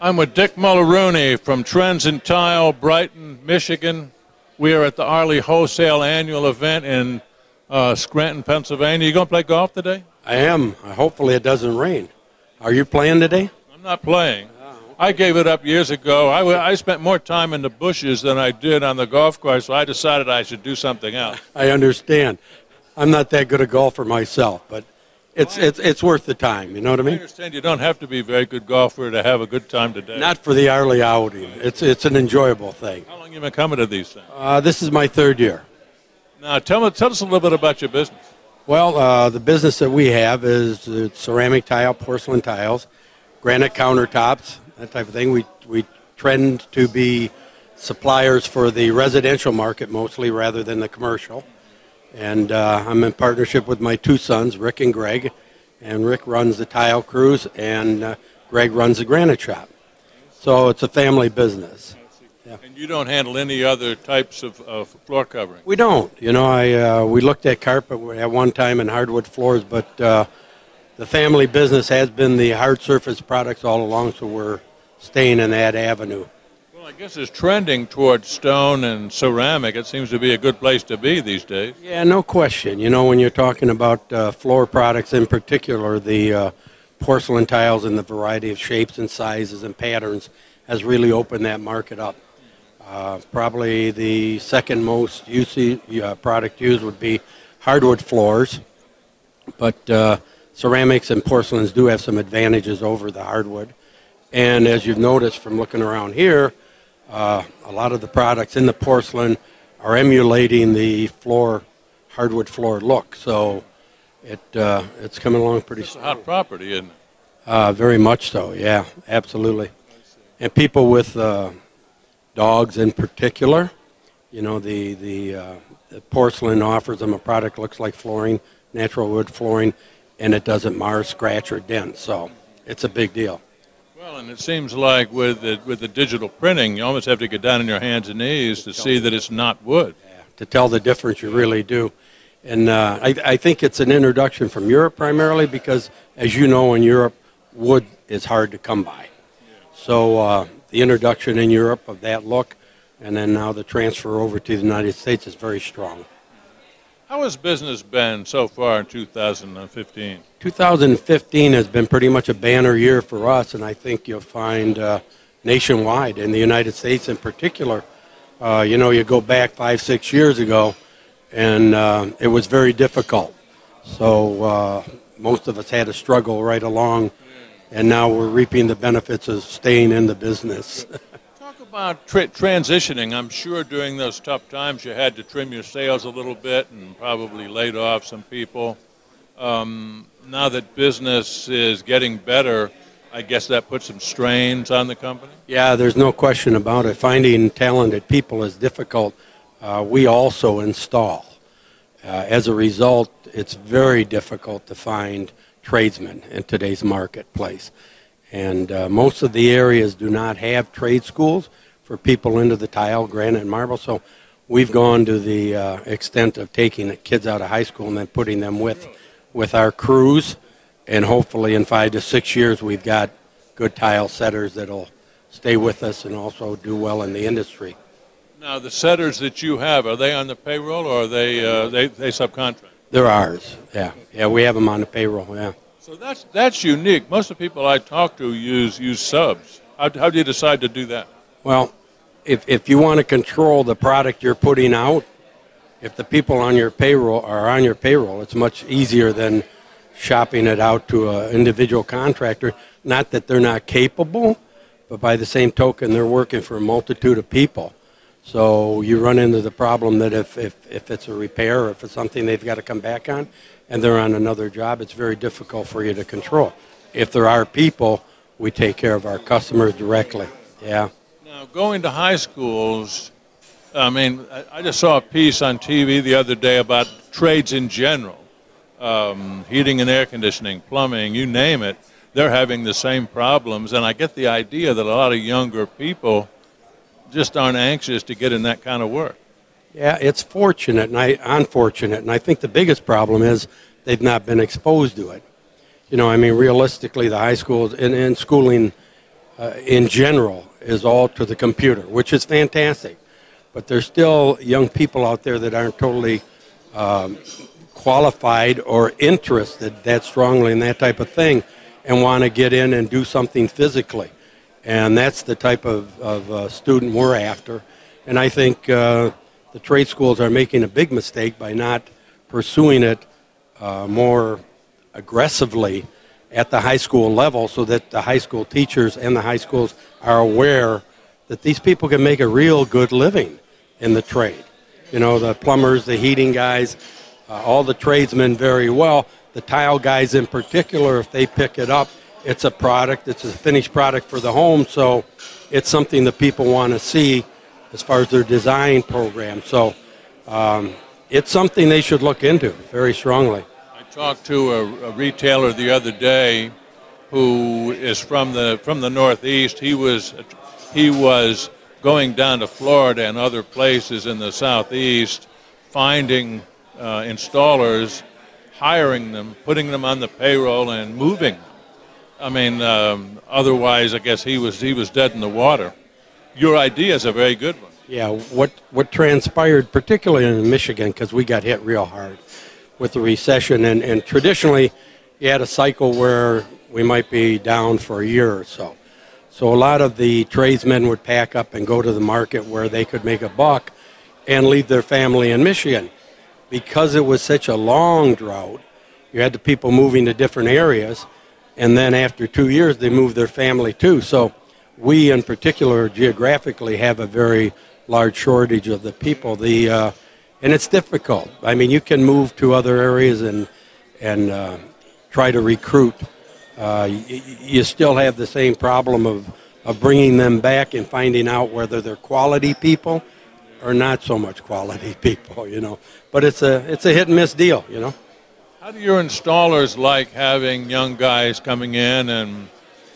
I'm with Dick Mularoni from Trends in Tile, Brighton, Michigan. We are at the Arley Wholesale Annual Event in Scranton, Pennsylvania. You going to play golf today? I am. Hopefully it doesn't rain. Are you playing today? I'm not playing. I gave it up years ago. I spent more time in the bushes than I did on the golf course, so I decided I should do something else. I understand. I'm not that good a golfer myself, but it's worth the time. You know what I mean? I understand you don't have to be a very good golfer to have a good time today. Not for the Arley outing. It's an enjoyable thing. How long have you been coming to these things? This is my third year. Now, tell us a little bit about your business. Well, the business that we have is ceramic tile, porcelain tiles, granite countertops, that type of thing. We trend to be suppliers for the residential market mostly rather than the commercial. And I'm in partnership with my two sons, Rick and Greg. And Rick runs the tile crews, and Greg runs the granite shop. So it's a family business. Yeah. And you don't handle any other types of floor covering? We don't. You know, we looked at carpet at one time and hardwood floors, but the family business has been the hard surface products all along, so we're staying in that avenue. Well, I guess it's trending towards stone and ceramic. It seems to be a good place to be these days. Yeah, no question. You know, when you're talking about floor products in particular, the porcelain tiles in the variety of shapes and sizes and patterns has really opened that market up. Probably the second most product used would be hardwood floors, but ceramics and porcelains do have some advantages over the hardwood. And as you've noticed from looking around here, a lot of the products in the porcelain are emulating the hardwood floor look. So it's coming along pretty strong. It's a hot property, isn't it? Very much so, yeah, absolutely. And people with dogs in particular, you know, the porcelain offers them a product that looks like flooring, natural wood flooring, and it doesn't mar, scratch, or dent. So it's a big deal. Well, and it seems like with the digital printing, you almost have to get down on your hands and knees to see that it's not wood. Yeah, to tell the difference, you really do. And I think it's an introduction from Europe primarily because, as you know, in Europe, wood is hard to come by. So the introduction in Europe of that look, and then now the transfer over to the United States is very strong. How has business been so far in 2015? 2015 has been pretty much a banner year for us, and I think you'll find nationwide, in the United States in particular. You know, you go back 5-6 years ago, and it was very difficult. So most of us had to struggle right along, and now we're reaping the benefits of staying in the business. Talk about transitioning. I'm sure during those tough times you had to trim your sails a little bit and probably laid off some people. Now that business is getting better, I guess that puts some strains on the company? Yeah, there's no question about it. Finding talented people is difficult. We also install. As a result, it's very difficult to find tradesmen in today's marketplace. And most of the areas do not have trade schools for people into the tile, granite, and marble. So we've gone to the extent of taking the kids out of high school and then putting them with our crews. And hopefully in 5 to 6 years, we've got good tile setters that'll stay with us and also do well in the industry. Now, the setters that you have, are they on the payroll or are they subcontract? They're ours, yeah. Yeah, we have them on the payroll, yeah. So that's unique. Most of the people I talk to use subs. How do you decide to do that? Well, if you want to control the product you're putting out, if the people on your payroll are on your payroll, it's much easier than shopping it out to an individual contractor. Not that they're not capable, but by the same token, they're working for a multitude of people. So you run into the problem that if it's a repair or if it's something they've got to come back on and they're on another job, it's very difficult for you to control. If there are people, we take care of our customers directly. Yeah. Now, going to high schools, I mean, I just saw a piece on TV the other day about trades in general, heating and air conditioning, plumbing, you name it. They're having the same problems, and I get the idea that a lot of younger people just aren't anxious to get in that kind of work. Yeah, it's fortunate and unfortunate, and I think the biggest problem is they've not been exposed to it. You know, I mean, realistically, the high schools and schooling in general is all to the computer, which is fantastic. But there's still young people out there that aren't totally qualified or interested that strongly in that type of thing and want to get in and do something physically. And that's the type of student we're after. And I think the trade schools are making a big mistake by not pursuing it more aggressively at the high school level, so that the high school teachers and the high schools are aware that these people can make a real good living in the trade. You know, the plumbers, the heating guys, all the tradesmen very well. The tile guys in particular, if they pick it up, it's a product, it's a finished product for the home, so it's something that people want to see as far as their design program. So it's something they should look into very strongly. I talked to a retailer the other day who is from the Northeast. He was going down to Florida and other places in the Southeast, finding installers, hiring them, putting them on the payroll, and moving them. I mean, otherwise, I guess he was dead in the water. Your idea is a very good one. Yeah, what transpired, particularly in Michigan, because we got hit real hard with the recession, and traditionally you had a cycle where we might be down for a year or so. So a lot of the tradesmen would pack up and go to the market where they could make a buck and leave their family in Michigan. Because it was such a long drought, you had the people moving to different areas, and then after 2 years they moved their family too. So we in particular geographically have a very large shortage of the people. And it's difficult. I mean, you can move to other areas and try to recruit. You still have the same problem of bringing them back and finding out whether they're quality people or not so much quality people, you know. But it's a hit and miss deal, you know. How do your installers like having young guys coming in and,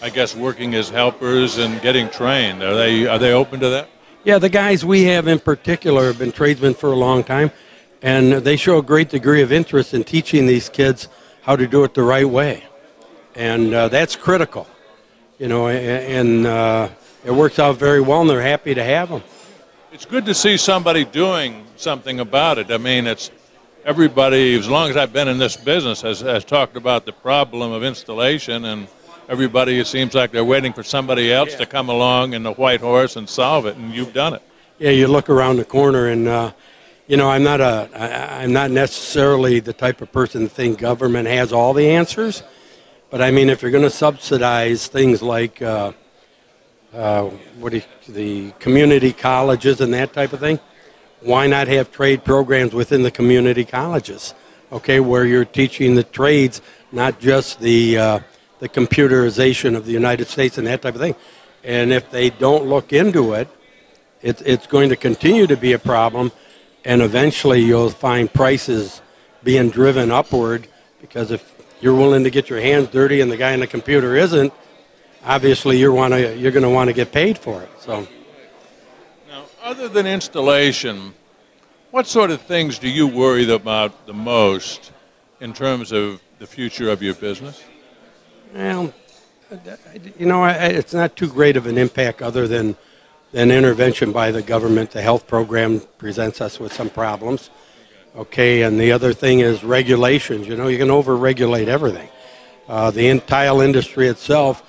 I guess, working as helpers and getting trained? Are they open to that? Yeah, the guys we have in particular have been tradesmen for a long time, and they show a great degree of interest in teaching these kids how to do it the right way. And that's critical, you know, and it works out very well, and they're happy to have them. It's good to see somebody doing something about it. I mean, it's everybody, as long as I've been in this business, has talked about the problem of installation, and everybody, it seems like they're waiting for somebody else to come along in the white horse and solve it, and you've done it. Yeah, you look around the corner, and you know, I'm not necessarily the type of person to think government has all the answers, but I mean, if you're going to subsidize things like the community colleges and that type of thing, why not have trade programs within the community colleges? Okay, where you're teaching the trades, not just the computerization of the United States and that type of thing. And if they don't look into it, it's going to continue to be a problem, and eventually you'll find prices being driven upward, because if you're willing to get your hands dirty and the guy in the computer isn't, obviously you're going to want to get paid for it. So, now, other than installation, what sort of things do you worry about the most in terms of the future of your business? Well, you know, it's not too great of an impact other than intervention by the government. The health program presents us with some problems. Okay, and the other thing is regulations. You know, you can over-regulate everything. The tile industry itself,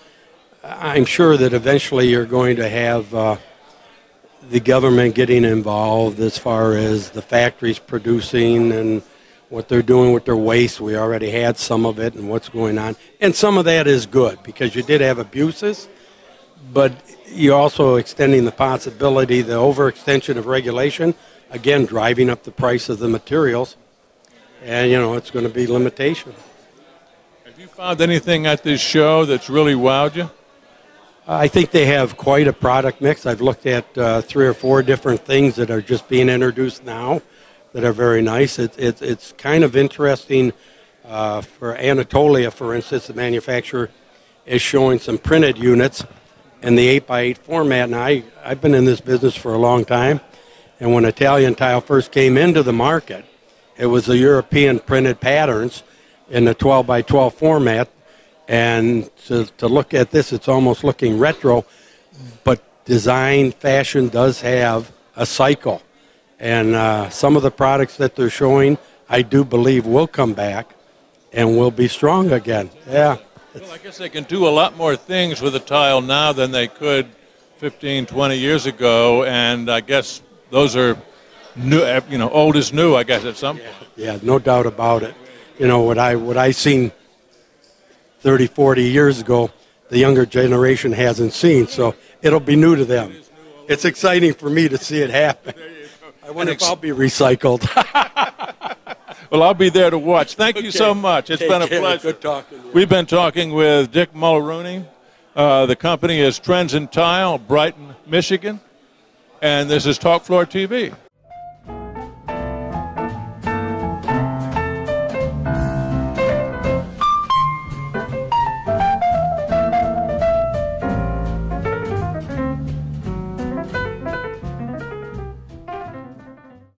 I'm sure that eventually you're going to have the government getting involved as far as the factories producing and what they're doing with their waste. We already had some of it and what's going on. And some of that is good, because you did have abuses, but you're also extending the possibility, the overextension of regulation, again, driving up the price of the materials. And, you know, it's going to be limitation. Have you found anything at this show that's really wowed you? I think they have quite a product mix. I've looked at 3 or 4 different things that are just being introduced now that are very nice. It's kind of interesting. For Anatolia, for instance, the manufacturer is showing some printed units in the 8x8 format. Now, I've been in this business for a long time, and when Italian tile first came into the market, it was the European printed patterns in the 12x12 format, And to look at this, it's almost looking retro, but design, fashion does have a cycle. And some of the products that they're showing, I do believe will come back and will be strong again. Yeah. Well, I guess they can do a lot more things with a tile now than they could 15, 20 years ago, and I guess those are new, old is new, I guess, at some point. Yeah, no doubt about it. What I seen 30, 40 years ago, the younger generation hasn't seen, so it'll be new to them. It's exciting for me to see it happen. I wonder if I'll be recycled. Well, I'll be there to watch. Thank you so much. It's been a pleasure. Good talking to you. We've been talking with Dick Mularoni. The company is Trends in Tile, Brighton, Michigan. And this is Talk Floor TV.